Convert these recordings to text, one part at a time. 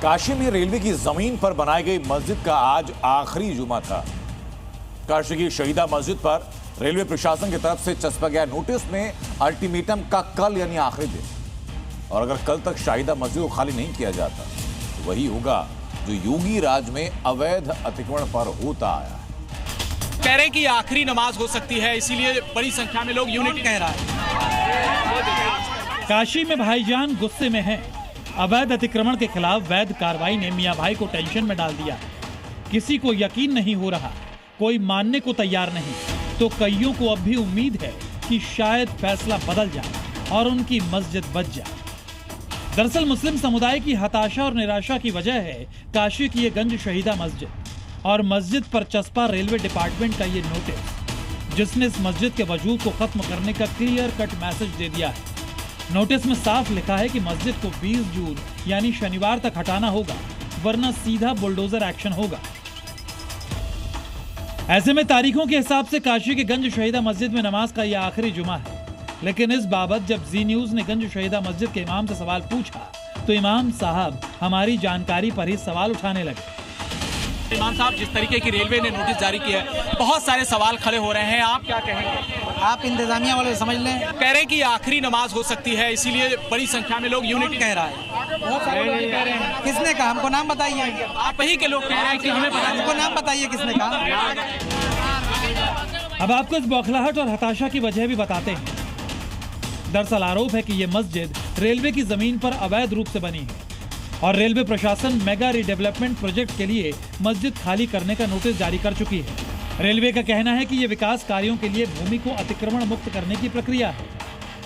काशी में रेलवे की जमीन पर बनाई गई मस्जिद का आज आखिरी जुमा था। काशी की शहीदा मस्जिद पर रेलवे प्रशासन की तरफ से चस्पा गया नोटिस में अल्टीमेटम का कल यानी आखिरी दिन, और अगर कल तक शाहिदा मस्जिद को खाली नहीं किया जाता तो वही होगा जो योगी राज में अवैध अतिक्रमण पर होता आया है। कह रहे कि आखिरी नमाज हो सकती है, इसीलिए बड़ी संख्या में लोग यूनिट कह रहा है। काशी में भाईजान गुस्से में हैं। अवैध अतिक्रमण के खिलाफ वैध कार्रवाई ने मियां भाई को टेंशन में डाल दिया। किसी को यकीन नहीं हो रहा, कोई मानने को तैयार नहीं, तो कईयों को अब भी उम्मीद है कि शायद फैसला बदल जाए और उनकी मस्जिद बच जाए। दरअसल मुस्लिम समुदाय की हताशा और निराशा की वजह है काशी की ये गंज शहीदा मस्जिद और मस्जिद पर चस्पा रेलवे डिपार्टमेंट का ये नोटिस, जिसने इस मस्जिद के वजूद को खत्म करने का क्लियर कट मैसेज दे दिया है। नोटिस में साफ लिखा है कि मस्जिद को 20 जून यानी शनिवार तक हटाना होगा, वरना सीधा बुलडोजर एक्शन होगा। ऐसे में तारीखों के हिसाब से काशी के गंज शहीदा मस्जिद में नमाज का यह आखिरी जुमा है। लेकिन इस बाबत जब जी न्यूज ने गंज शहीदा मस्जिद के इमाम से सवाल पूछा तो इमाम साहब हमारी जानकारी पर ही सवाल उठाने लगे। इमाम साहब, जिस तरीके की रेलवे ने नोटिस जारी किया है, बहुत सारे सवाल खड़े हो रहे हैं, आप क्या कहेंगे? आप इंतजामिया वाले समझ लें। कह रहे हैं कि आखिरी नमाज हो सकती है, इसीलिए बड़ी संख्या में लोग यूनिट कह रहा है। बहुत सारे लोग कह रहे हैं। किसने कहा? हमको नाम बताइए। आप ही के लोग कह रहे हैं कि हमें पता नहीं। हमको नाम बताइए किसने कहा। अब आपको इस बौखलाहट और हताशा की वजह भी बताते हैं। दरअसल आरोप है कि ये मस्जिद रेलवे की जमीन पर अवैध रूप से बनी है और रेलवे प्रशासन मेगा रीडेवलपमेंट प्रोजेक्ट के लिए मस्जिद खाली करने का नोटिस जारी कर चुकी है। रेलवे का कहना है कि ये विकास कार्यों के लिए भूमि को अतिक्रमण मुक्त करने की प्रक्रिया है।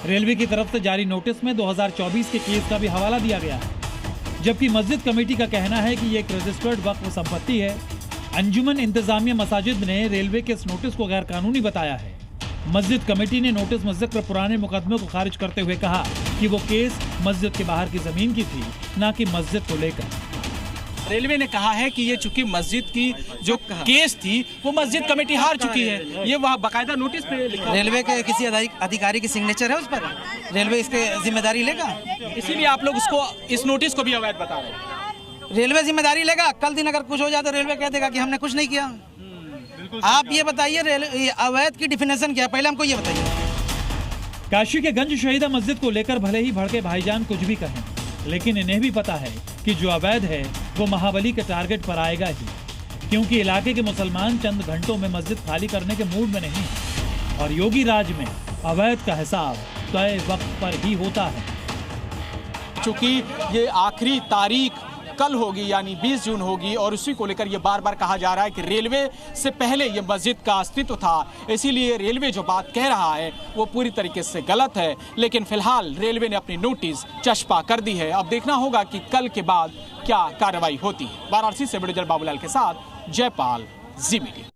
रेलवे की तरफ से जारी नोटिस में 2024 के केस का भी हवाला दिया गया है, जबकि मस्जिद कमेटी का कहना है कि ये एक रजिस्टर्ड वक्फ संपत्ति है। अंजुमन इंतजामिया मसाजिद ने रेलवे के इस नोटिस को गैर कानूनी बताया है। मस्जिद कमेटी ने नोटिस में जिक्र पुराने मुकदमे को खारिज करते हुए कहा कि वो केस मस्जिद के बाहर की जमीन की थी, न कि मस्जिद को लेकर। रेलवे ने कहा है कि ये चूंकि मस्जिद की जो केस थी वो मस्जिद कमेटी हार चुकी है, ये वहाँ बाकायदा नोटिस पे लिखा। रेलवे के किसी अधिकारी की सिग्नेचर है उस पर, रेलवे इसके जिम्मेदारी लेगा। इसीलिए आप लोग उसको इस नोटिस को भी अवैध बता रहे हैं। रेलवे जिम्मेदारी लेगा। कल दिन अगर कुछ हो जाए तो रेलवे कह देगा कि हमने कुछ नहीं किया। आप ये बताइए अवैध की डिफिनेशन क्या है, पहले हमको ये बताइए। काशी के गंज शहीदा मस्जिद को लेकर भले ही भड़के भाईजान कुछ भी कहें, लेकिन इन्हें भी पता है कि जो अवैध है वो महाबली के टारगेट पर आएगा ही, क्योंकि इलाके के मुसलमान चंद घंटों में मस्जिद खाली करने के मूड में नहीं है और योगी राज में अवैध का हिसाब तय वक्त पर ही होता है। चूंकि ये आखिरी तारीख कल होगी यानी 20 जून होगी और उसी को लेकर ये बार बार कहा जा रहा है कि रेलवे से पहले ये मस्जिद का अस्तित्व था, इसीलिए रेलवे जो बात कह रहा है वो पूरी तरीके से गलत है। लेकिन फिलहाल रेलवे ने अपनी नोटिस चस्पा कर दी है। अब देखना होगा कि कल के बाद क्या कार्रवाई होती है। वाराणसी से बाबूलाल के साथ जयपाल, जी मीडिया।